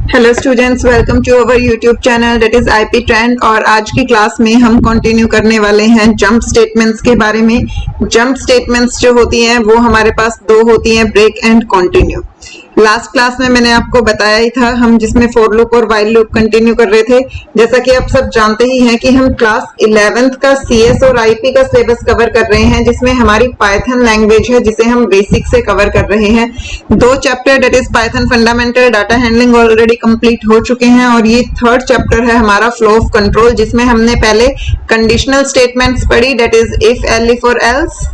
Hello students, welcome to our YouTube channel that is IP trend. और आज की class में हम कंटिन्यू करने वाले हैं जंप स्टेटमेंट्स के बारे में। जंप स्टेटमेंट्स जो होती हैं वो हमारे पास दो होती हैं, break and continue. Last class में मैंने आपको बताया ही था, हम जिसमें फॉर लूप और व्हाइल लूप कंटिन्यू कर रहे थे। जैसा कि आप सब जानते ही हैं कि हम क्लास 11th का सीएस और आईपी का सिलेबस कवर कर रहे हैं, जिसमें हमारी पाइथन लैंग्वेज है जिसे हम बेसिक से कवर कर रहे हैं। दो chapter that is Python fundamental, data handling already complete हो चुके हैं और ये थर्ड चैप्टर है हमारा फ्लो ऑफ कंट्रोल, जिसमें हमने पहले कंडीशनल स्टेटमेंट्स पढ़ी दैट इज इफ, एल्फ और एल्स।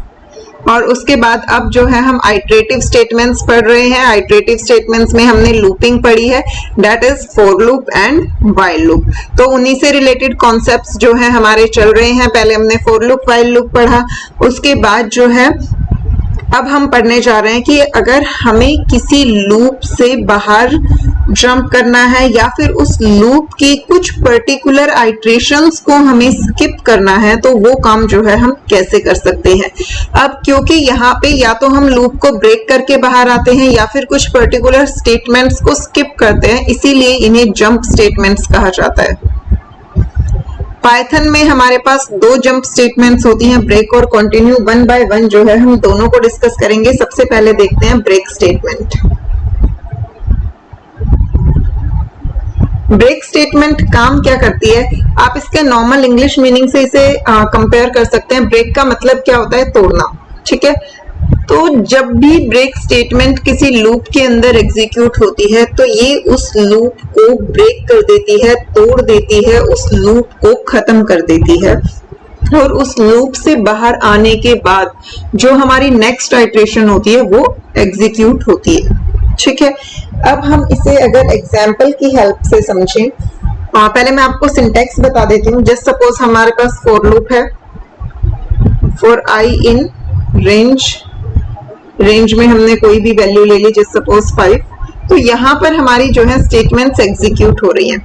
और उसके बाद अब जो है हम आइटरेटिव स्टेटमेंट्स पढ़ रहे हैं। आइटरेटिव स्टेटमेंट्स में हमने लूपिंग पढ़ी है that is for loop and while loop. तो उन्हीं से रिलेटेड कॉन्सेप्ट्स जो है हमारे चल रहे हैं। पहले हमने फॉर लूप व्हाइल लूप पढ़ा, उसके बाद जो है अब हम पढ़ने जा रहे हैं कि अगर हमें किसी लूप से बाहर जंप करना है या फिर उस लूप की कुछ पर्टिकुलर आइटरेशंस को हमें स्किप करना है तो वो काम जो है हम कैसे कर सकते हैं। अब क्योंकि यहाँ पे या तो हम लूप को ब्रेक करके बाहर आते हैं या फिर कुछ पर्टिकुलर स्टेटमेंट्स को स्किप करते हैं, इसीलिए इन्हें जंप स्टेटमेंट्स कहा जाता है। पाइथन में हमारे पास दो जंप स्टेटमेंट्स होती हैं, ब्रेक और कंटिन्यू। वन बाय वन जो है हम दोनों को डिस्कस करेंगे। सबसे पहले देखते हैं ब्रेक स्टेटमेंट। ब्रेक स्टेटमेंट काम क्या करती है, आप इसके नॉर्मल इंग्लिश मीनिंग से इसे कंपेयर कर सकते हैं। ब्रेक का मतलब क्या होता है, तोड़ना। ठीक है, तो जब भी ब्रेक स्टेटमेंट किसी लूप के अंदर एग्जीक्यूट होती है तो ये उस लूप को ब्रेक कर देती है, तोड़ देती है, उस लूप को खत्म कर देती है। और उस लूप से बाहर आने के बाद जो हमारी नेक्स्ट आइटरेशन होती है वो एग्जीक्यूट होती है। ठीक है, अब हम इसे अगर एग्जाम्पल की हेल्प से समझें, पहले मैं आपको सिंटैक्स बता देती हूँ। जस्ट सपोज हमारे पास फॉर लूप है, फॉर आई इन रेंज में हमने कोई भी वैल्यू ले ली, जस्ट सपोज 5। तो यहाँ पर हमारी जो है स्टेटमेंट्स एग्जीक्यूट हो रही हैं।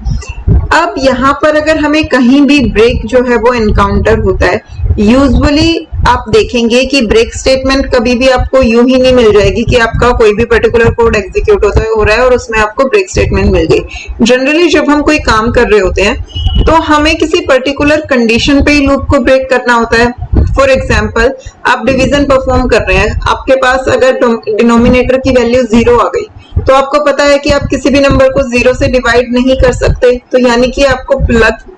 अब यहाँ पर अगर हमें कहीं भी ब्रेक जो है वो एनकाउंटर होता है, यूजुअली आप देखेंगे कि ब्रेक स्टेटमेंट कभी भी आपको यूं ही नहीं मिल जाएगी कि आपका कोई भी पर्टिकुलर कोड एग्जीक्यूट हो रहा है और उसमें आपको ब्रेक स्टेटमेंट मिल गई। जनरली जब हम कोई काम कर रहे होते हैं तो हमें किसी पर्टिकुलर कंडीशन पे ही लूप को ब्रेक करना होता है। फॉर एग्जाम्पल, आप डिवीजन परफॉर्म कर रहे हैं, आपके पास अगर डिनोमिनेटर की वैल्यू 0 आ गई तो आपको पता है कि आप किसी भी नंबर को 0 से डिवाइड नहीं कर सकते। तो यानी कि आपको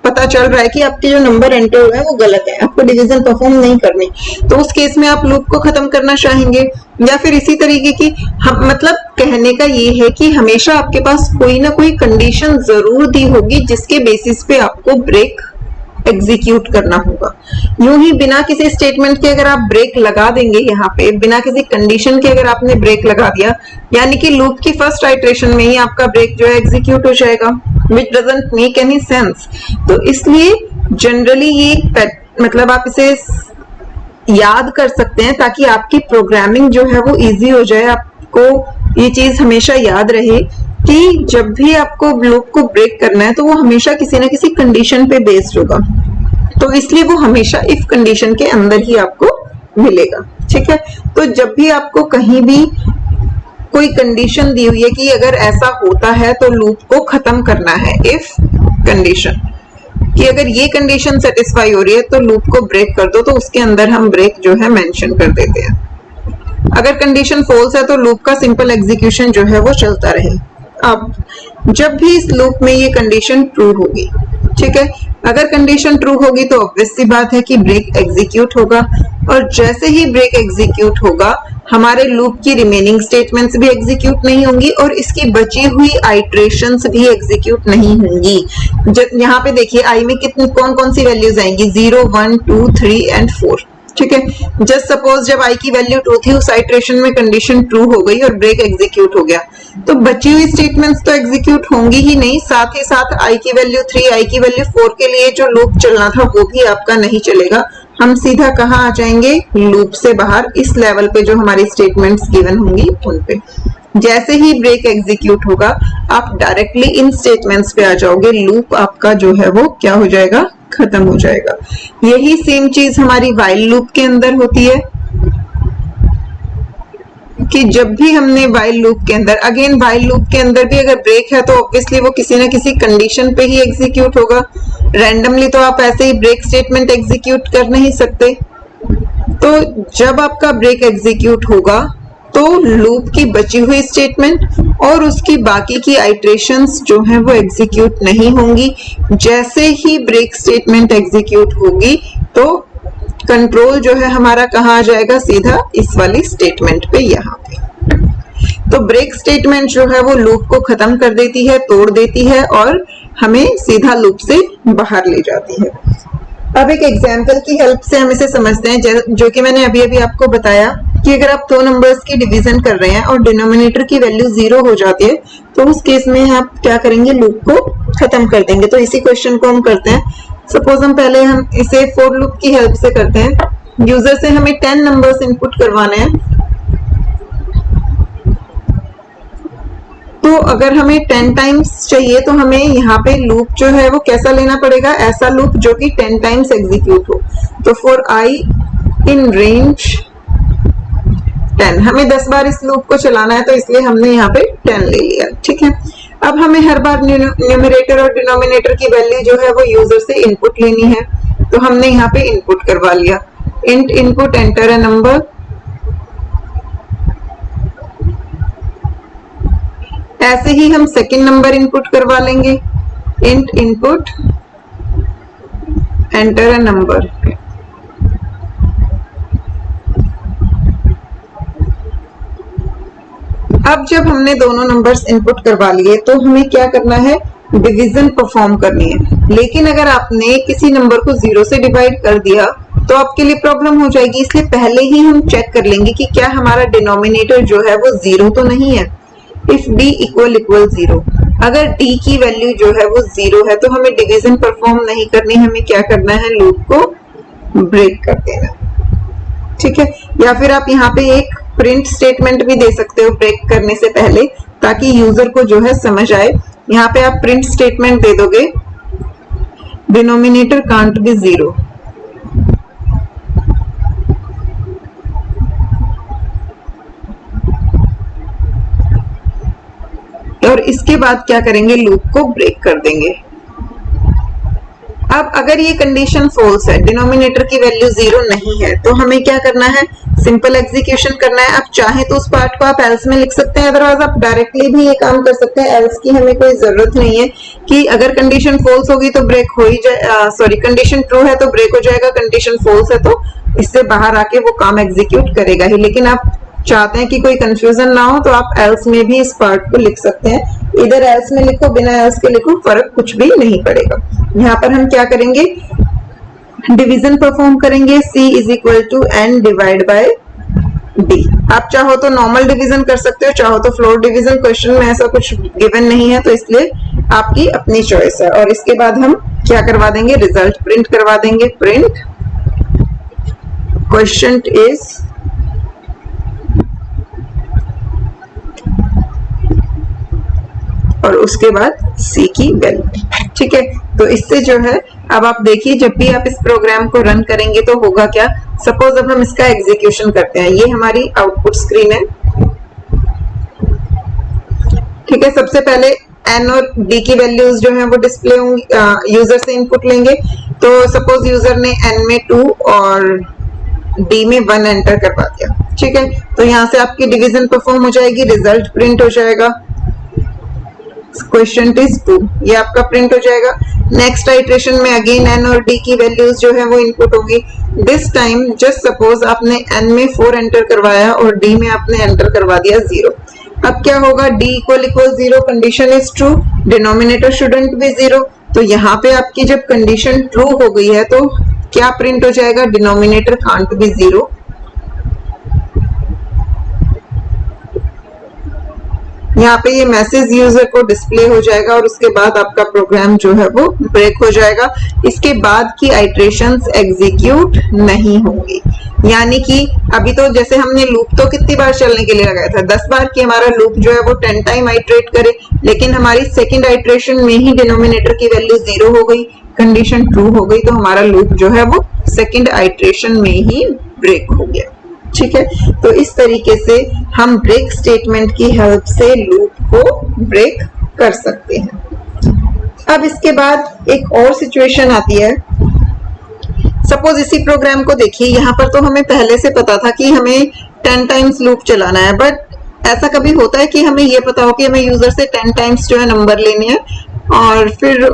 पता चल रहा है कि आपके जो नंबर एंटर हुए हैं वो गलत है, आपको डिवीजन परफॉर्म नहीं करनी। तो उस केस में आप लूप को खत्म करना चाहेंगे। या फिर इसी तरीके की मतलब कहने का ये है कि हमेशा आपके पास कोई ना कोई कंडीशन जरूर दी होगी जिसके बेसिस पे आपको ब्रेक एग्जीक्यूट करना होगा। यूं ही बिना किसी स्टेटमेंट के अगर आप ब्रेक लगा देंगे, यहाँ पे बिना किसी कंडीशन के अगर आपने ब्रेक लगा दिया, यानी कि लूप की फर्स्ट आइटरेशन में ही आपका ब्रेक जो है एग्जीक्यूट हो जाएगा, which doesn't make any sense। तो इसलिए जनरली ये मतलब आप इसे याद कर सकते हैं ताकि आपकी प्रोग्रामिंग जो है वो इजी हो जाए। आपको ये चीज हमेशा याद रहे कि जब भी आपको लूप को ब्रेक करना है तो वो हमेशा किसी ना किसी कंडीशन पे बेस्ड होगा। तो इसलिए वो हमेशा इफ कंडीशन के अंदर ही आपको मिलेगा। ठीक है, तो जब भी आपको कहीं भी कोई कंडीशन दी हुई है कि अगर ऐसा होता है तो लूप को खत्म करना है, इफ कंडीशन कि अगर ये कंडीशन सेटिस्फाई हो रही है तो लूप को ब्रेक कर दो, तो उसके अंदर हम ब्रेक जो है मेंशन कर देते हैं। अगर कंडीशन फॉल्स है तो लूप का सिंपल एग्जीक्यूशन जो है वो चलता रहे। अब जब भी इस लूप में ये कंडीशन ट्रू होगी, ठीक है, अगर कंडीशन ट्रू होगी तो ऑब्वियस सी बात है कि ब्रेक एग्जीक्यूट होगा। और जैसे ही ब्रेक एग्जीक्यूट होगा हमारे लूप की रिमेनिंग स्टेटमेंट्स भी एग्जीक्यूट नहीं होंगी और इसकी बची हुई आइटरेशंस भी एग्जीक्यूट नहीं होंगी। यहाँ पे देखिए आई में कितनी कौन कौन सी वैल्यूज आएंगी, 0, 1, 2, 3 एंड 4। ठीक है, जस्ट सपोज जब आई की वैल्यू 2 थी, उस आइटरेशन में कंडीशन ट्रू हो गई और ब्रेक एग्जीक्यूट हो गया, तो बची हुई स्टेटमेंट्स तो एग्जीक्यूट होंगी ही नहीं, साथ ही साथ आई की वैल्यू 3, आई की वैल्यू 4 के लिए जो लूप चलना था वो भी आपका नहीं चलेगा। हम सीधा कहाँ आ जाएंगे, लूप से बाहर, इस लेवल पे जो हमारी स्टेटमेंट्स गिवन होंगी उन पे। जैसे ही ब्रेक एग्जीक्यूट होगा आप डायरेक्टली इन स्टेटमेंट्स पे आ जाओगे, लूप आपका जो है वो क्या हो जाएगा, खत्म हो जाएगा। यही सेम चीज हमारी व्हाइल लूप के अंदर होती है। कि जब भी हमने व्हाइल लूप के अंदर, अगेन व्हाइल लूप के अंदर भी अगर ब्रेक है तो ऑब्वियसली वो किसी ना किसी कंडीशन पे ही एग्जीक्यूट होगा। रैंडमली तो आप ऐसे ही ब्रेक स्टेटमेंट एग्जीक्यूट कर नहीं सकते। तो जब आपका ब्रेक एग्जीक्यूट होगा तो लूप की बची हुई स्टेटमेंट और उसकी बाकी की आइटरेशंस जो हैं वो एग्जीक्यूट नहीं होंगी। जैसे ही ब्रेक स्टेटमेंट एग्जीक्यूट होगी तो कंट्रोल जो है हमारा कहाँ आ जाएगा, सीधा इस वाली स्टेटमेंट पे, यहाँ पे। तो ब्रेक स्टेटमेंट जो है वो लूप को खत्म कर देती है, तोड़ देती है और हमें सीधा लूप से बाहर ले जाती है। अब एक एग्जाम्पल की हेल्प से हम इसे समझते हैं, जो कि मैंने अभी अभी आपको बताया कि अगर आप दो नंबर्स की डिवीजन कर रहे हैं और डिनोमिनेटर की वैल्यू 0 हो जाती है तो उस केस में आप क्या करेंगे, लूप को खत्म कर देंगे। तो इसी क्वेश्चन को हम करते हैं। सपोज हम पहले हम इसे फॉर लूप की हेल्प से करते हैं। यूजर से हमें 10 नंबर्स इनपुट करवाने हैं। तो अगर हमें 10 टाइम्स चाहिए तो हमें यहाँ पे लूप जो है वो कैसा लेना पड़ेगा, ऐसा लूप जो कि 10 टाइम्स एग्जीक्यूट हो। तो फॉर आई इन रेंज 10, हमें 10 बार इस लूप को चलाना है तो इसलिए हमने यहाँ पे 10 ले लिया। ठीक है, अब हमें हर बार न्यूमरेटर और डिनोमिनेटर की वैल्यू जो है वो यूजर से इनपुट लेनी है। तो हमने यहाँ पे इनपुट करवा लिया, int input enter a number. ऐसे ही हम सेकंड नंबर इनपुट करवा लेंगे, int input enter a number. अब जब हमने दोनों नंबर्स इनपुट करवा लिए तो हमें क्या करना है, डिवीजन परफॉर्म करनी है। लेकिन अगर आपने किसी नंबर को 0 से डिवाइड कर दिया तो आपके लिए प्रॉब्लम हो जाएगी। इसलिए पहले ही हम चेक कर लेंगे कि क्या हमारा डिनोमिनेटर जो है वो 0 तो नहीं है। इफ d इक्वल 0, अगर d की वैल्यू जो है वो 0 है तो हमें डिवीजन परफॉर्म नहीं करनी, हमें क्या करना है, लूप को ब्रेक कर देना। ठीक है, या फिर आप यहाँ पे एक प्रिंट स्टेटमेंट भी दे सकते हो ब्रेक करने से पहले, ताकि यूजर को जो है समझ आए। यहाँ पे आप प्रिंट स्टेटमेंट दे दोगे, डिनोमिनेटर कांट बी 0। और इसके बाद क्या करेंगे, लूप को ब्रेक कर देंगे। अब अगर ये कंडीशन फॉल्स है, डिनोमिनेटर की वैल्यू 0 नहीं है, तो हमें क्या करना है, सिंपल एग्जीक्यूशन करना है। आप चाहे तो उस पार्ट को आप एल्स में लिख सकते हैं, अदरवाइज आप डायरेक्टली भी ये काम कर सकते हैं। एल्स की हमें कोई जरूरत नहीं है कि अगर कंडीशन फॉल्स होगी तो ब्रेक हो ही जाए, सॉरी कंडीशन ट्रू है तो ब्रेक हो जाएगा, कंडीशन फॉल्स है तो इससे बाहर आके वो काम एग्जीक्यूट करेगा ही। लेकिन आप चाहते हैं कि कोई कंफ्यूजन ना हो तो आप एल्स में भी इस पार्ट को लिख सकते हैं। इधर एल्स में लिखो, बिना एल्स के लिखो, फर्क कुछ भी नहीं पड़ेगा। यहाँ पर हम क्या करेंगे, डिवीजन परफॉर्म करेंगे, c is equal to n divide by d। आप चाहो तो नॉर्मल डिवीजन कर सकते हो, चाहो तो फ्लोर डिवीजन। क्वेश्चन में ऐसा कुछ गिवन नहीं है तो इसलिए आपकी अपनी चॉइस है। और इसके बाद हम क्या करवा देंगे, रिजल्ट प्रिंट करवा देंगे, प्रिंट क्वेश्चन इज और उसके बाद c की वैल्यू। ठीक है, तो इससे जो है, अब आप देखिए जब भी आप इस प्रोग्राम को रन करेंगे तो होगा क्या। सपोज अब हम इसका एग्जीक्यूशन करते हैं, ये हमारी आउटपुट स्क्रीन है। ठीक है, सबसे पहले n और d की वैल्यूज जो है वो डिस्प्ले होंगी, यूजर से इनपुट लेंगे। तो सपोज यूजर ने n में 2 और d में 1 एंटर करवा दिया। ठीक है, तो यहाँ से आपकी डिवीजन परफॉर्म हो जाएगी, रिजल्ट प्रिंट हो जाएगा, क्वेश्चन इज 2, ये आपका प्रिंट हो जाएगा। नेक्स्ट आइट्रेशन में अगेन n और d की वैल्यूज जो है वो इनपुट होगी। दिस टाइम जस्ट सपोज आपने n में 4 एंटर करवाया और d में आपने एंटर करवा दिया 0। अब क्या होगा, d equal 0, condition is true, denominator shouldn't be 0। तो यहाँ पे आपकी जब कंडीशन ट्रू हो गई है तो क्या प्रिंट हो जाएगा, डिनोमिनेटर कांट बी 0। यहाँ पे ये मैसेज यूजर को डिस्प्ले हो जाएगा और उसके बाद आपका प्रोग्राम जो है वो ब्रेक हो जाएगा। इसके बाद की आइट्रेशंस एग्जीक्यूट नहीं होंगी। यानी कि अभी तो जैसे हमने लूप तो कितनी बार चलने के लिए लगाया था, 10 बार की हमारा लूप जो है वो 10 टाइम आइट्रेट करे, लेकिन हमारी सेकंड आइट्रेशन में ही डिनोमिनेटर की वैल्यू 0 हो गई, कंडीशन ट्रू हो गई, तो हमारा लूप जो है वो सेकंड आइट्रेशन में ही ब्रेक हो गया। ठीक है, तो इस तरीके से हम ब्रेक स्टेटमेंट की हेल्प से लूप को ब्रेक कर सकते हैं। अब इसके बाद एक और सिचुएशन आती है। सपोज इसी प्रोग्राम को देखिए, यहाँ पर तो हमें पहले से पता था कि हमें 10 टाइम्स लूप चलाना है, बट ऐसा कभी होता है कि हमें ये पता हो कि हमें यूजर से 10 टाइम्स जो है नंबर लेने हैं और फिर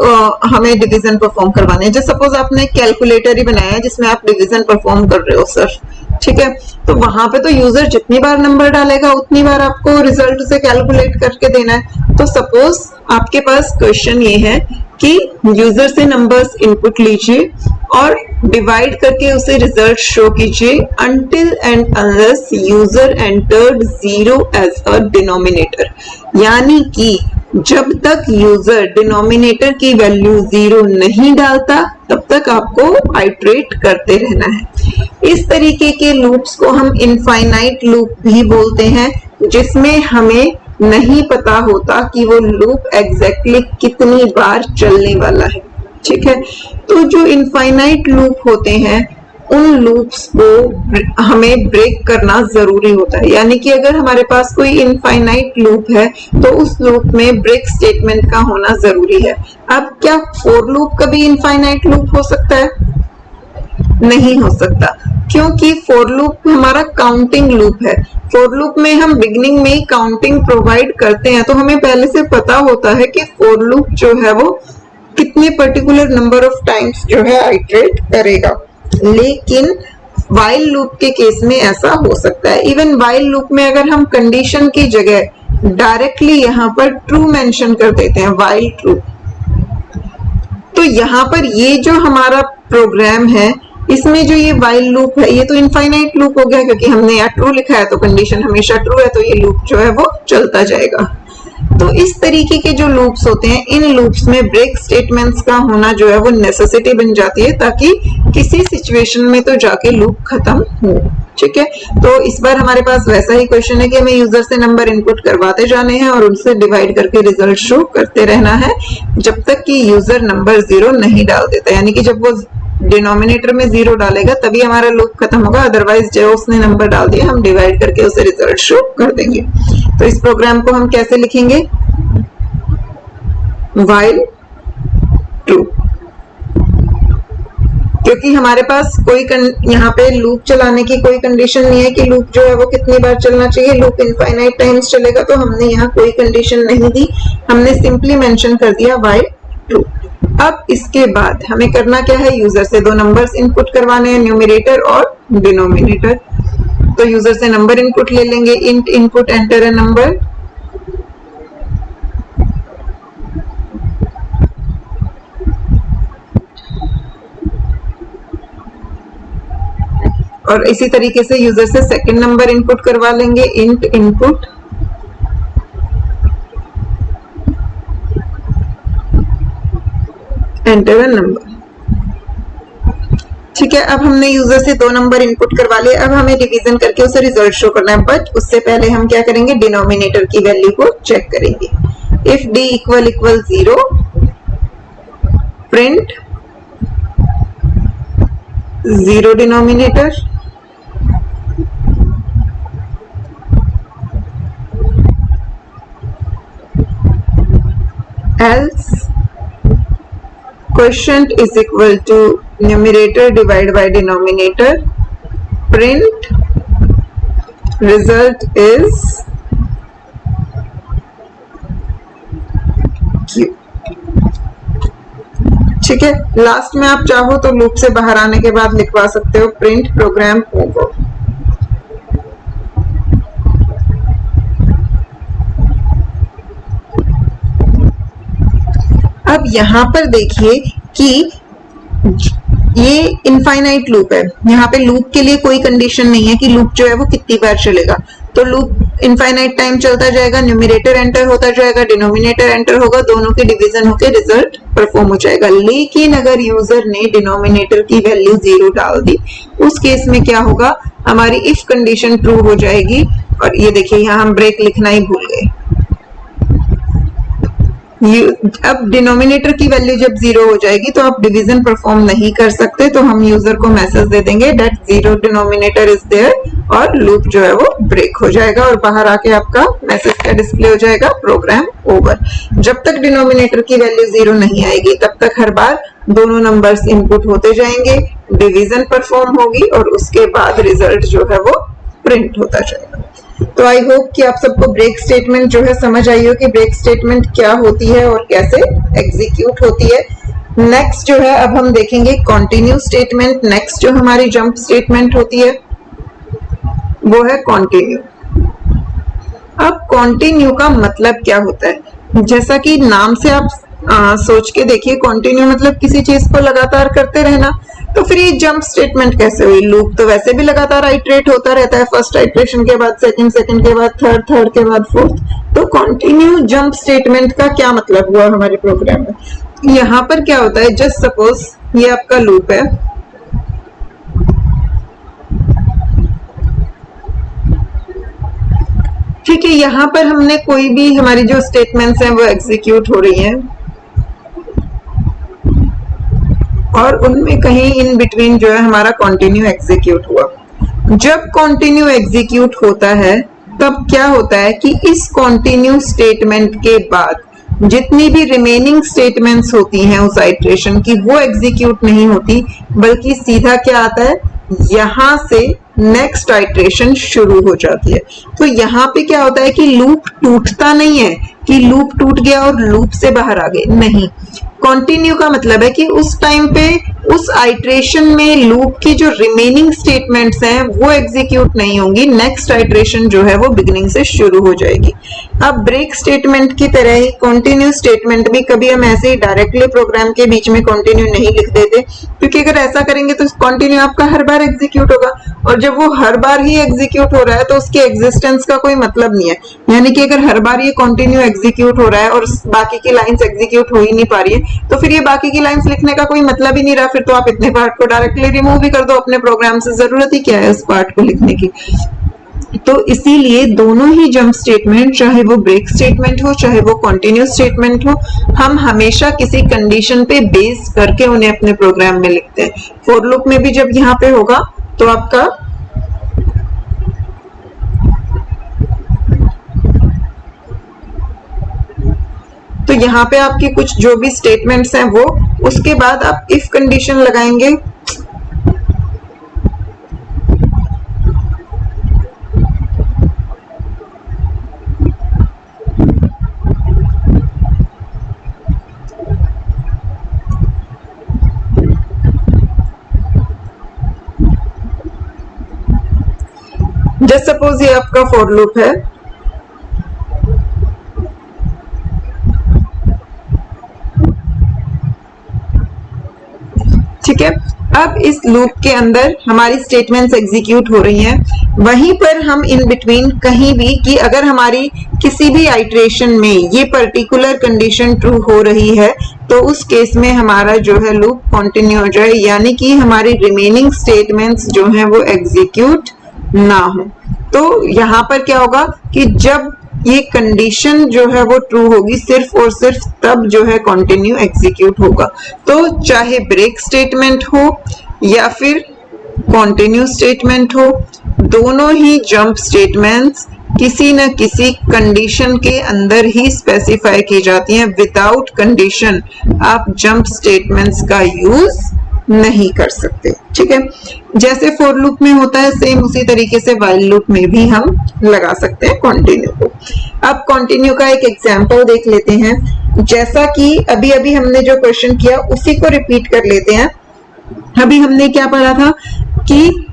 हमें डिवीजन परफॉर्म करवाने हैं। जैसे सपोज आपने कैलकुलेटर ही बनाया है जिसमें आप डिवीजन परफॉर्म कर रहे हो सर, ठीक है, तो वहां पे तो यूजर जितनी बार नंबर डालेगा उतनी बार आपको रिजल्ट से कैलकुलेट करके देना है। तो सपोज आपके पास क्वेश्चन ये है कि यूजर से नंबर्स इनपुट लीजिए और डिवाइड करके उसे रिजल्ट शो कीजिए until and unless user entered 0 as a denominator, यानी कि जब तक यूजर डिनोमिनेटर की वैल्यू 0 नहीं डालता तब तक आपको आइटरेट करते रहना है। इस तरीके के लूप्स को हम इनफाइनाइट लूप भी बोलते हैं, जिसमें हमें नहीं पता होता कि वो लूप एग्जैक्टली कितनी बार चलने वाला है, ठीक है। तो जो इनफाइनाइट लूप होते हैं उन लूप्स को हमें ब्रेक करना जरूरी होता है, यानी कि अगर हमारे पास कोई इनफाइनाइट लूप है तो उस लूप में ब्रेक स्टेटमेंट का होना जरूरी है। अब क्या फॉर लूप कभी इनफाइनाइट लूप हो सकता है? नहीं हो सकता, क्योंकि फॉर लूप हमारा काउंटिंग लूप है। फॉर लूप में हम बिगिनिंग में ही काउंटिंग प्रोवाइड करते हैं, तो हमें पहले से पता होता है कि फॉर लूप जो है वो कितने पर्टिकुलर नंबर ऑफ टाइम्स जो है आइटरेट करेगा। लेकिन व्हाइल लूप के केस में ऐसा हो सकता है। इवन व्हाइल लूप में अगर हम कंडीशन की जगह डायरेक्टली यहाँ पर ट्रू मेंशन कर देते हैं, व्हाइल ट्रू, तो यहाँ पर ये जो हमारा प्रोग्राम है इसमें जो ये व्हाइल लूप है ये तो इनफाइनाइट लूप हो गया, क्योंकि हमने यहाँ ट्रू लिखा है तो कंडीशन हमेशा ट्रू है, तो ये लूप जो है वो चलता जाएगा। तो इस तरीके के जो लूप्स होते हैं, इन लूप्स में ब्रेक स्टेटमेंट्स का होना जो है वो नेसेसिटी बन जाती है, ताकि किसी सिचुएशन में तो जाके लूप खत्म हो, ठीक है। तो इस बार हमारे पास वैसा ही क्वेश्चन है कि हमें यूजर से नंबर इनपुट करवाते जाने हैं और उनसे डिवाइड करके रिजल्ट शो करते रहना है जब तक कि यूजर नंबर 0 नहीं डाल देता, यानी कि जब वो डिनोमिनेटर में 0 डालेगा तभी हमारा लूप खत्म होगा, अदरवाइज जो उसने नंबर डाल दिया हम डिवाइड करके उसे रिजल्ट शो कर देंगे। तो इस प्रोग्राम को हम कैसे लिखेंगे? व्हाइल ट्रू, क्योंकि हमारे पास कोई यहाँ पे लूप चलाने की कोई कंडीशन नहीं है कि लूप जो है वो कितनी बार चलना चाहिए। लूप इनफाइनाइट टाइम्स चलेगा, तो हमने यहाँ कोई कंडीशन नहीं दी, हमने सिंपली मेंशन कर दिया व्हाइल ट्रू। अब इसके बाद हमें करना क्या है? यूजर से 2 नंबर्स इनपुट करवाने हैं, न्यूमरेटर और डिनोमिनेटर। तो यूजर से नंबर इनपुट ले लेंगे, int input enter a number, और इसी तरीके से यूजर से सेकंड नंबर इनपुट करवा लेंगे, int input enter a number, ठीक है। अब हमने यूजर से 2 नंबर इनपुट करवा लिए, अब हमें डिवीजन करके उसे रिजल्ट शो करना है, बट उससे पहले हम क्या करेंगे? डिनोमिनेटर की वैल्यू को चेक करेंगे। If D equal equal 0 print 0 denominator, else quotient is equal to numerator divided by denominator, print result is q, ठीक है। लास्ट में आप चाहो तो लूप से बाहर आने के बाद लिखवा सकते हो प्रिंट प्रोग्राम ओवर। अब यहाँ पर देखिए कि ये इनफाइनाइट लूप है, यहाँ पे लूप के लिए कोई कंडीशन नहीं है कि लूप जो है वो कितनी बार चलेगा, तो लूप इनफाइनाइट टाइम चलता जाएगा, न्यूमरेटर एंटर होता जाएगा, डिनोमिनेटर एंटर होगा, दोनों के डिवीजन होके रिजल्ट परफॉर्म हो जाएगा। लेकिन अगर यूजर ने डिनोमिनेटर की वैल्यू 0 डाल दी, उस केस में क्या होगा? हमारी इफ कंडीशन ट्रू हो जाएगी, और ये देखिए यहाँ हम ब्रेक लिखना ही भूल गए। अब डिनोमिनेटर की वैल्यू जब 0 हो जाएगी तो आप डिवीजन परफॉर्म नहीं कर सकते, तो हम यूजर को मैसेज दे देंगे दैट 0 डिनोमिनेटर इज देयर और लूप जो है वो ब्रेक हो जाएगा और बाहर आके आपका मैसेज का डिस्प्ले हो जाएगा, प्रोग्राम ओवर। जब तक डिनोमिनेटर की वैल्यू 0 नहीं आएगी तब तक हर बार दोनों नंबर्स इनपुट होते जाएंगे, डिवीजन परफॉर्म होगी और उसके बाद रिजल्ट जो है वो प्रिंट होता जाएगा। तो आई होप कि आप सबको ब्रेक स्टेटमेंट जो है समझ आई हो कि ब्रेक स्टेटमेंट क्या होती है और कैसे एग्जीक्यूट होती है। नेक्स्ट जो है अब हम देखेंगे कंटिन्यू स्टेटमेंट। नेक्स्ट जो हमारी जंप स्टेटमेंट होती है वो है कंटिन्यू। अब कंटिन्यू का मतलब क्या होता है, जैसा कि नाम से आप सोच के देखिए, कंटिन्यू मतलब किसी चीज को लगातार करते रहना। तो फिर ये जंप स्टेटमेंट कैसे हुई? लूप तो वैसे भी लगातार आइटरेट होता रहता है, फर्स्ट आइटरेशन के बाद सेकंड, सेकंड के बाद थर्ड, थर्ड के बाद फोर्थ। तो कंटिन्यू जंप स्टेटमेंट का क्या मतलब हुआ हमारे प्रोग्राम में? यहाँ पर क्या होता है, जस्ट सपोज ये आपका लूप है, ठीक है। यहाँ पर हमने कोई भी हमारी जो स्टेटमेंट्स हैं वो एग्जीक्यूट हो रही हैं और उनमें कहीं इन बिटवीन जो है हमारा कंटिन्यू एग्जीक्यूट हुआ। जब कंटिन्यू एग्जीक्यूट होता है तब क्या होता है कि इस कंटिन्यू स्टेटमेंट के बाद जितनी भी रिमेनिंग स्टेटमेंट्स होती हैं उस आइटरेशन की वो एग्जीक्यूट नहीं होती, बल्कि सीधा क्या आता है, यहां से नेक्स्ट आइटरेशन शुरू हो जाती है। तो यहाँ पे क्या होता है कि लूप टूटता नहीं है कि लूप टूट गया और लूप से बाहर आ गए, नहीं। कंटिन्यू का मतलब है कि उस टाइम पे उस आइटरेशन में लूप की जो रिमेनिंग स्टेटमेंट्स हैं वो एग्जीक्यूट नहीं होंगी, नेक्स्ट आइटरेशन जो है वो बिगिनिंग से शुरू हो जाएगी। अब ब्रेक स्टेटमेंट की तरह ही कंटिन्यू स्टेटमेंट भी कभी हम ऐसे ही डायरेक्टली प्रोग्राम के बीच में कंटिन्यू नहीं लिख देते, क्योंकि अगर ऐसा करेंगे तो कंटिन्यू आपका हर बार एग्जीक्यूट होगा और जब वो हर बार ही एग्जीक्यूट हो रहा है तो उसकी एग्जिस्टेंस का कोई मतलब नहीं है। यानी कि अगर हर बार ये कंटिन्यू एग्जीक्यूट हो रहा है और बाकी की लाइंस एग्जीक्यूट हो ही नहीं पा रही है तो फिर ये बाकी की लाइंस लिखने का कोई मतलब ही नहीं रहा। फिर तो आप इतने पार्ट को डायरेक्टली रिमूव भी कर दो अपने प्रोग्राम से, जरूरत ही क्या है उस पार्ट को लिखने की। तो इसीलिए दोनों ही जंप स्टेटमेंट, चाहे वो ब्रेक स्टेटमेंट हो चाहे वो कंटिन्यू स्टेटमेंट हो, हम हमेशा किसी कंडीशन पे बेस करके उन्हें अपने प्रोग्राम में लिखते हैं। फॉर लूप में भी जब यहाँ पे होगा तो आपका तो यहाँ पे आपकी कुछ जो भी स्टेटमेंट्स हैं वो, उसके बाद आप इफ कंडीशन लगाएंगे। जस्ट सपोज ये आपका फॉर लूप है, ठीक है। अब इस लूप के अंदर हमारी स्टेटमेंट्स एग्जीक्यूट हो रही हैं, वहीं पर हम इन बिटवीन कहीं भी कि अगर हमारी किसी भी आइटरेशन में ये पर्टिकुलर कंडीशन ट्रू हो रही है तो उस केस में हमारा जो है लूप कंटिन्यू हो जाए, यानी कि हमारी रिमेनिंग स्टेटमेंट्स जो हैं वो एग्जीक्यूट ना हो। तो यहाँ पर क्या होगा कि जब ये कंडीशन जो है वो ट्रू होगी सिर्फ और सिर्फ तब जो है कंटिन्यू एग्जीक्यूट होगा। तो चाहे ब्रेक स्टेटमेंट हो या फिर कंटिन्यू स्टेटमेंट हो, दोनों ही जंप स्टेटमेंट्स किसी न किसी कंडीशन के अंदर ही स्पेसिफाई की जाती हैं। विदाउट कंडीशन आप जंप स्टेटमेंट्स का यूज नहीं कर सकते, ठीक है। जैसे फॉर लूप में होता है सेम उसी तरीके से व्हाइल लूप में भी हम लगा सकते हैं कंटिन्यू को। अब कंटिन्यू का एक एग्जांपल देख लेते हैं। जैसा कि अभी अभी हमने जो क्वेश्चन किया उसी को रिपीट कर लेते हैं। अभी हमने क्या पढ़ा था कि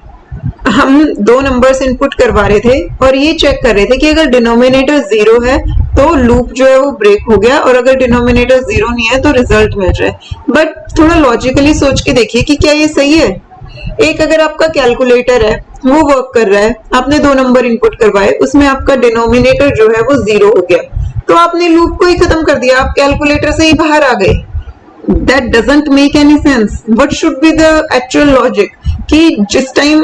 हम दो नंबर्स इनपुट करवा रहे थे और ये चेक कर रहे थे कि अगर डिनोमिनेटर 0 है तो लूप जो है वो ब्रेक हो गया और अगर डिनोमिनेटर 0 नहीं है तो रिजल्ट मिल रहा है। बट थोड़ा लॉजिकली सोच के देखिए कि क्या ये सही है। एक अगर आपका कैलकुलेटर है वो वर्क कर रहा है, आपने दो नंबर इनपुट करवाए, उसमें आपका डिनोमिनेटर जो है वो 0 हो गया तो आपने लूप को ही खत्म कर दिया, आप कैलकुलेटर से ही बाहर आ गए। That doesn't make any sense. What should be the actual logic? कि जिस टाइम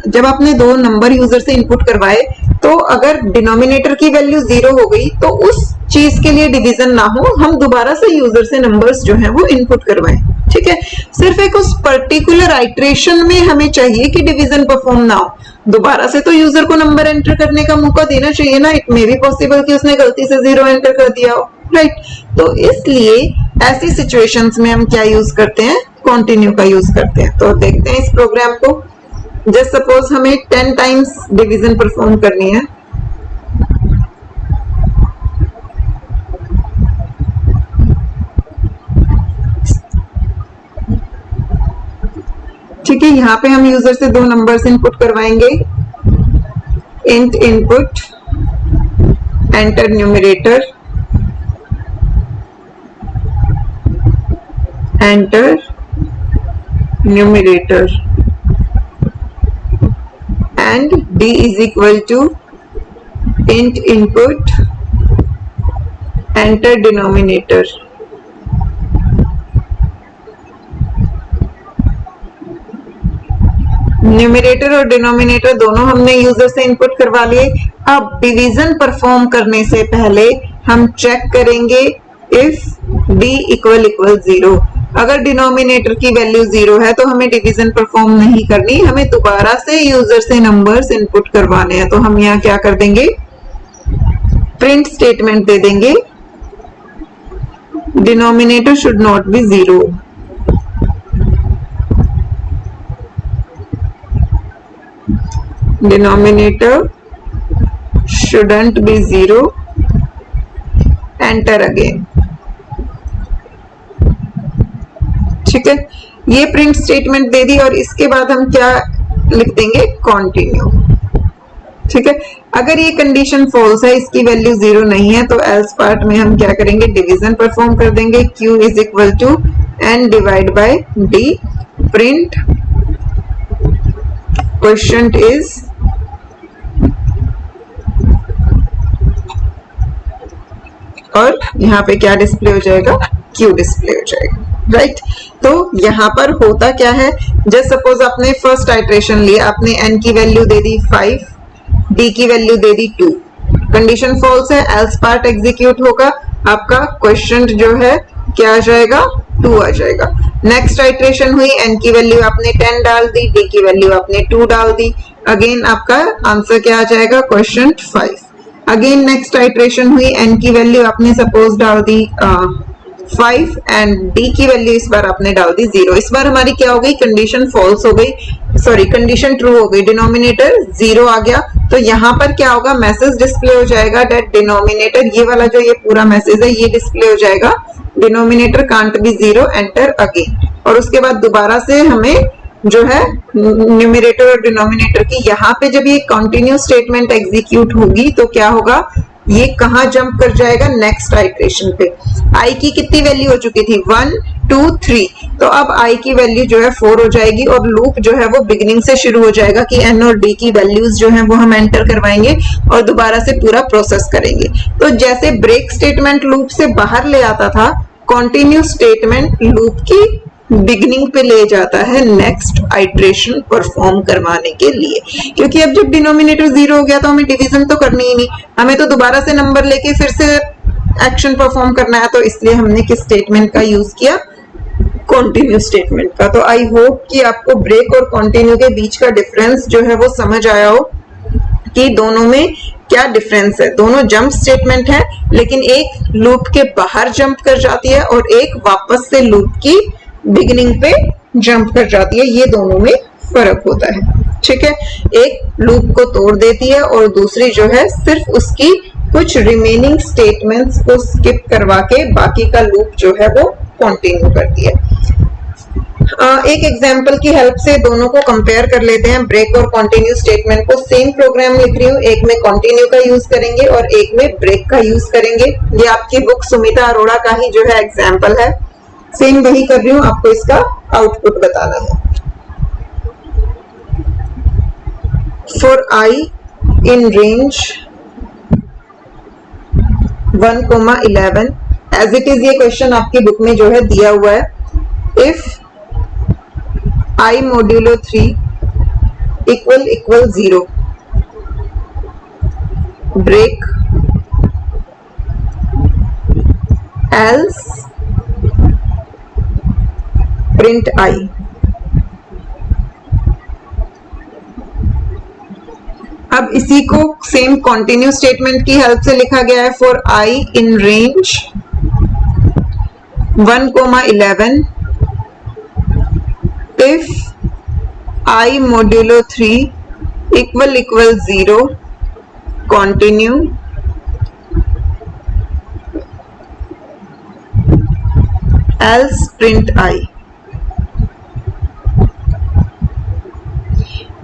जब आपने दो नंबर यूजर से इनपुट करवाए तो अगर डिनोमिनेटर की वैल्यू 0 हो गई तो उस चीज के लिए डिवीजन ना हो, हम दोबारा से यूजर से नंबर्स जो है वो इनपुट करवाएं, ठीक है। सिर्फ एक उस पर्टिकुलर आइटरेशन में हमें चाहिए कि डिवीजन परफॉर्म ना हो, दोबारा से तो यूजर को नंबर एंटर करने का मौका देना चाहिए ना, इट मे बी पॉसिबल कि उसने गलती से 0 एंटर कर दिया हो, राइट। तो इसलिए ऐसी सिचुएशंस में हम क्या यूज करते हैं, कंटिन्यू का यूज करते हैं। तो देखते हैं इस प्रोग्राम को। जस्ट सपोज हमें 10 टाइम्स डिवीजन परफॉर्म करनी है, ठीक है। यहाँ पे हम यूजर से 2 नंबर्स इनपुट करवाएंगे, int input enter numerator enter numerator and d is equal to int input enter denominator। Numerator और डिनोमिनेटर दोनों हमने यूजर से इनपुट करवा लिए। अब डिवीजन परफॉर्म करने से पहले हम चेक करेंगे इफ d इक्वल 0। अगर डिनोमिनेटर की वैल्यू 0 है तो हमें डिवीजन परफॉर्म नहीं करनी, हमें दोबारा से यूजर से नंबर्स इनपुट करवाने हैं। तो हम यहाँ क्या कर देंगे, प्रिंट स्टेटमेंट दे देंगे, denominator should not be 0। denominator shouldn't be 0, enter again। ठीक है, ये प्रिंट स्टेटमेंट दे दी और इसके बाद हम क्या लिख देंगे, कंटिन्यू। ठीक है, अगर ये कंडीशन फॉल्स है, इसकी वैल्यू 0 नहीं है, तो एल्स पार्ट में हम क्या करेंगे, डिवीजन परफॉर्म कर देंगे, q is equal to n divide by d, print question is और यहाँ पे क्या डिस्प्ले हो जाएगा, Q डिस्प्ले हो जाएगा, राइट। तो यहाँ पर होता क्या है, जस्ट सपोज आपने फर्स्ट आइट्रेशन लिया, आपने n की वैल्यू दे दी 5, d की वैल्यू दे दी 2, कंडीशन फॉल्स है, एल्स पार्ट एग्जीक्यूट होगा, आपका क्वेश्चन जो है क्या आ जाएगा, 2 आ जाएगा। नेक्स्ट आइट्रेशन हुई, n की वैल्यू आपने 10 डाल दी, d की वैल्यू आपने 2 डाल दी, अगेन आपका आंसर क्या आ जाएगा, क्वेश्चन 5। अगेन नेक्स्ट आइट्रेशन हुई, n की वैल्यू आपने सपोज डाल दी 5 एंड d की वैल्यू इस बार आपने डाल दी 0। इस बार हमारी क्या हो गई, कंडीशन फॉल्स हो गई, सॉरी कंडीशन ट्रू हो गई, डिनोमिनेटर 0 आ गया। तो यहाँ पर क्या होगा, मैसेज डिस्प्ले हो जाएगा दैट डिनोमिनेटर, ये वाला जो ये पूरा मैसेज है ये डिस्प्ले हो जाएगा, denominator can't be 0, enter again. और उसके बाद दोबारा से हमें जो है न्यूमरेटर और डिनोमिनेटर की, यहाँ पे जब ये कंटिन्यू स्टेटमेंट एग्जीक्यूट होगी तो क्या होगा, ये कहाँ जंप कर जाएगा, नेक्स्ट आइट्रेशन पे। i की कितनी वैल्यू हो चुकी थी, 1 2 3, तो अब i की वैल्यू जो है 4 हो जाएगी और लूप जो है वो बिगिनिंग से शुरू हो जाएगा कि n और d की वैल्यूज जो है वो हम एंटर करवाएंगे और दोबारा से पूरा प्रोसेस करेंगे। तो जैसे ब्रेक स्टेटमेंट लूप से बाहर ले आता था, कंटिन्यू स्टेटमेंट लूप की बिगनिंग पे ले जाता है नेक्स्ट आइट्रेशन परफॉर्म करवाने के लिए। क्योंकि अब जब डिनोमिनेटर 0 हो गया तो हमें डिवीजन तो करनी ही नहीं, हमें तो दोबारा से नंबर लेके फिर से एक्शन परफॉर्म करना है। तो इसलिए हमने किस स्टेटमेंट का यूज किया, कंटिन्यू स्टेटमेंट का। तो आई होप कि आपको ब्रेक और कंटिन्यू के बीच का डिफरेंस जो है वो समझ आया हो कि दोनों में क्या डिफरेंस है। दोनों जंप स्टेटमेंट है, लेकिन एक लूप के बाहर जंप कर जाती है और एक वापस से लूप की बिगिनिंग पे जंप कर जाती है, ये दोनों में फर्क होता है। ठीक है, एक लूप को तोड़ देती है और दूसरी जो है सिर्फ उसकी कुछ रिमेनिंग स्टेटमेंट्स को स्किप करवा के बाकी का लूप जो है वो कंटिन्यू करती है। एक एग्जांपल की हेल्प से दोनों को कंपेयर कर लेते हैं, ब्रेक और कंटिन्यू स्टेटमेंट को। सेम प्रोग्राम लिख रही हूँ, एक में कंटिन्यू का यूज करेंगे और एक में ब्रेक का यूज करेंगे। ये आपकी बुक सुमिता अरोड़ा का ही जो है एग्जांपल है, सेम वही कर रही हूँ, आपको इसका आउटपुट बताना है। For i in range 1,11 as it is, ये क्वेश्चन आपकी बुक में जो है दिया हुआ है। If i modulo 3 equal 0, break else print i। इसी को सेम कंटिन्यू स्टेटमेंट की हेल्प से लिखा गया है for i in range 1,11 if i modulo 3 equal 0 continue else print i।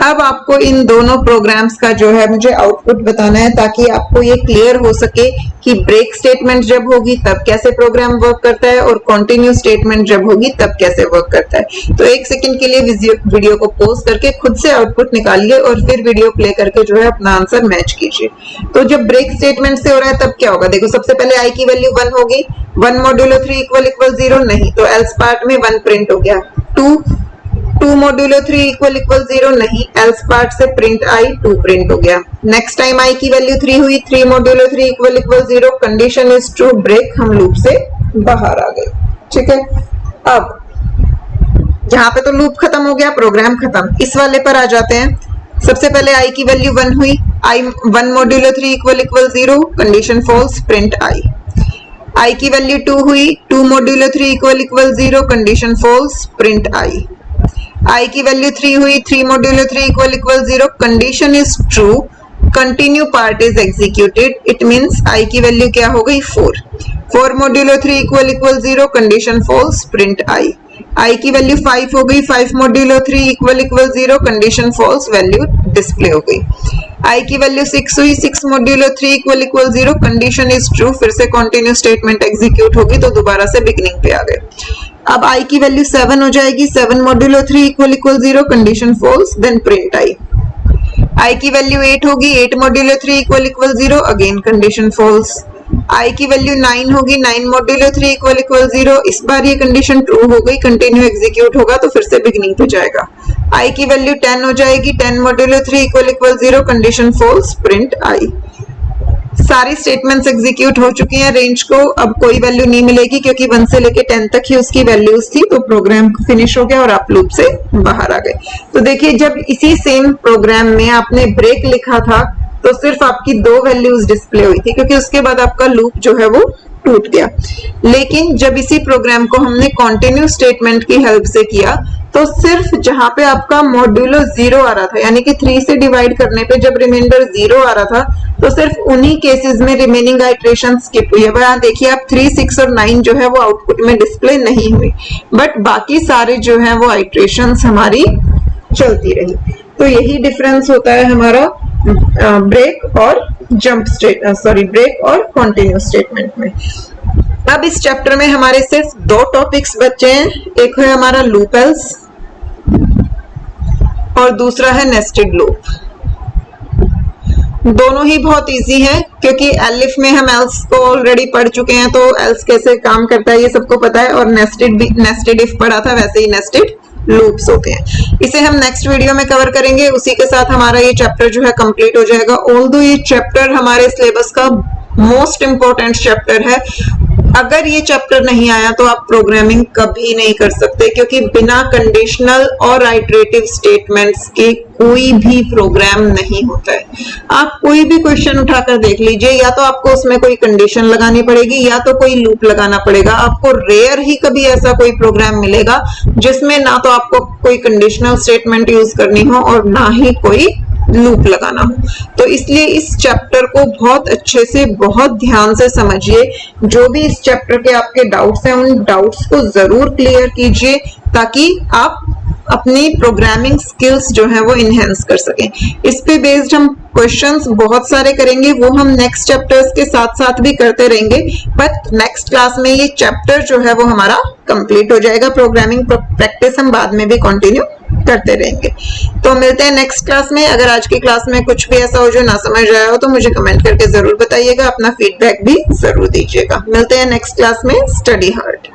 अब आपको इन दोनों प्रोग्राम्स का जो है मुझे आउटपुट बताना है ताकि आपको ये क्लियर हो सके कि ब्रेक स्टेटमेंट जब होगी तब कैसे प्रोग्राम वर्क करता है और कंटिन्यू स्टेटमेंट जब होगी तब कैसे वर्क करता है। तो एक सेकंड के लिए वीडियो को पॉज करके खुद से आउटपुट निकालिए और फिर वीडियो प्ले करके जो है अपना आंसर मैच कीजिए। तो जब ब्रेक स्टेटमेंट से हो रहा है तब क्या होगा, देखो सबसे पहले i की वैल्यू 1 होगी, 1 मोड्यूलो 3 इक्वल 0 नहीं, तो एल्स पार्ट में 1 प्रिंट हो गया। 2 मोड्यूलो 3 इक्वल 0 नहीं, एल्स पार्ट से प्रिंट i 2 प्रिंट हो गया। नेक्स्ट टाइम i की वैल्यू 3 हुई, 3 modulo 3 equal 0 condition is true, break, हम लूप से बाहर आ गए। ठीक है, अब यहाँ पे तो लूप खत्म हो गया, प्रोग्राम खत्म। इस वाले पर आ जाते हैं। सबसे पहले i की वैल्यू 1 हुई, i 1 modulo 3 equal 0 condition false, print i की वैल्यू 2 हुई, 2 modulo 3 equal 0 condition false, print i की वैल्यू 3 हुई, 3 modulo 3 equal 0 condition is true, continue part is executed, it means i की वैल्यू क्या हो गई 4, 4 modulo 3 equal 0 condition false, print i की value 5 हो गई, 5 modulo 3 equal 0 condition false, value display हो गई। i की वैल्यू 6 हुई, 6 modulo 3 equal 0 condition is true, फिर से कंटिन्यू स्टेटमेंट एग्जीक्यूट होगी तो दोबारा से बिगिनिंग पे आ गए। अब i की वैल्यू 7 हो जाएगी, 7 modulo 3 equal 0 condition false, then print i की वैल्यू 8 होगी, 8 modulo 3 equal 0 again condition false. i की वैल्यू 9 होगी, 9 मोड्यूलो 3 इक्वल 0, इस बार ये कंडीशन ट्रू हो गई, कंटिन्यू एग्जीक्यूट होगा तो फिर से बिगिनिंग पे जाएगा। i की वैल्यू 10 हो जाएगी, 10 modulo 3 equal 0 condition false, print i। सारी स्टेटमेंट्स एग्जीक्यूट हो चुकी हैं, रेंज को अब कोई वैल्यू नहीं मिलेगी क्योंकि 1 से लेके 10 तक ही उसकी वैल्यूज थी, तो प्रोग्राम फिनिश हो गया और आप लूप से बाहर आ गए। तो देखिए जब इसी सेम प्रोग्राम में आपने ब्रेक लिखा था तो सिर्फ आपकी 2 वैल्यूज डिस्प्ले हुई थी क्योंकि उसके बाद आपका लूप जो है वो टूट गया। लेकिन जब इसी प्रोग्राम को हमने कंटिन्यू स्टेटमेंट की हेल्प से किया तो सिर्फ जहां पे आपका मॉड्यूलो 0 आ रहा था, यानी कि 3 से डिवाइड करने पे जब रिमाइंडर 0 आ रहा था तो सिर्फ उन्हीं केसेस में रिमेनिंग आइट्रेशन स्किप हुई है। यहाँ देखिए आप 3, 6 और 9 जो है वो आउटपुट में डिस्प्ले नहीं हुई, बट बाकी सारे जो है वो आइट्रेशंस हमारी चलती रही। तो यही डिफरेंस होता है हमारा ब्रेक और ब्रेक और कंटिन्यू स्टेटमेंट में। अब इस चैप्टर में हमारे सिर्फ 2 टॉपिक्स बचे हैं, एक है हमारा लूप एल्स और दूसरा है नेस्टेड लूप। दोनों ही बहुत इजी है क्योंकि एलिफ में हम एल्स को ऑलरेडी पढ़ चुके हैं, तो एल्स कैसे काम करता है ये सबको पता है, और नेस्टेड इफ पढ़ा था, वैसे ही नेस्टेड लूप्स होते हैं। इसे हम नेक्स्ट वीडियो में कवर करेंगे, उसी के साथ हमारा ये चैप्टर जो है कंप्लीट हो जाएगा। ऑल्दो ये चैप्टर हमारे सिलेबस का मोस्ट इंपॉर्टेंट चैप्टर है, अगर ये चैप्टर नहीं आया तो आप प्रोग्रामिंग कभी नहीं कर सकते क्योंकि बिना कंडीशनल और आइटरेटिव स्टेटमेंट्स के कोई भी प्रोग्राम नहीं होता है। आप कोई भी क्वेश्चन उठाकर देख लीजिए, या तो आपको उसमें कोई कंडीशन लगानी पड़ेगी या तो कोई लूप लगाना पड़ेगा। आपको रेयर ही कभी ऐसा कोई प्रोग्राम मिलेगा जिसमें ना तो आपको कोई कंडीशनल स्टेटमेंट यूज करनी हो और ना ही कोई लूप लगाना हो। तो इसलिए इस चैप्टर को बहुत अच्छे से, बहुत ध्यान से समझिए। जो भी इस चैप्टर के आपके डाउट्स हैं उन डाउट्स को जरूर क्लियर कीजिए ताकि आप अपनी प्रोग्रामिंग स्किल्स जो है वो इनहेंस कर सकें। इस पे बेस्ड हम क्वेश्चंस बहुत सारे करेंगे, वो हम नेक्स्ट चैप्टर्स के साथ साथ भी करते रहेंगे, बट नेक्स्ट क्लास में ये चैप्टर जो है वो हमारा कंप्लीट हो जाएगा। प्रोग्रामिंग प्रैक्टिस हम बाद में भी कंटिन्यू करते रहेंगे। तो मिलते हैं नेक्स्ट क्लास में। अगर आज की क्लास में कुछ भी ऐसा हो जो ना समझ आया हो तो मुझे कमेंट करके जरूर बताइएगा, अपना फीडबैक भी जरूर दीजिएगा। मिलते हैं नेक्स्ट क्लास में। Study hard.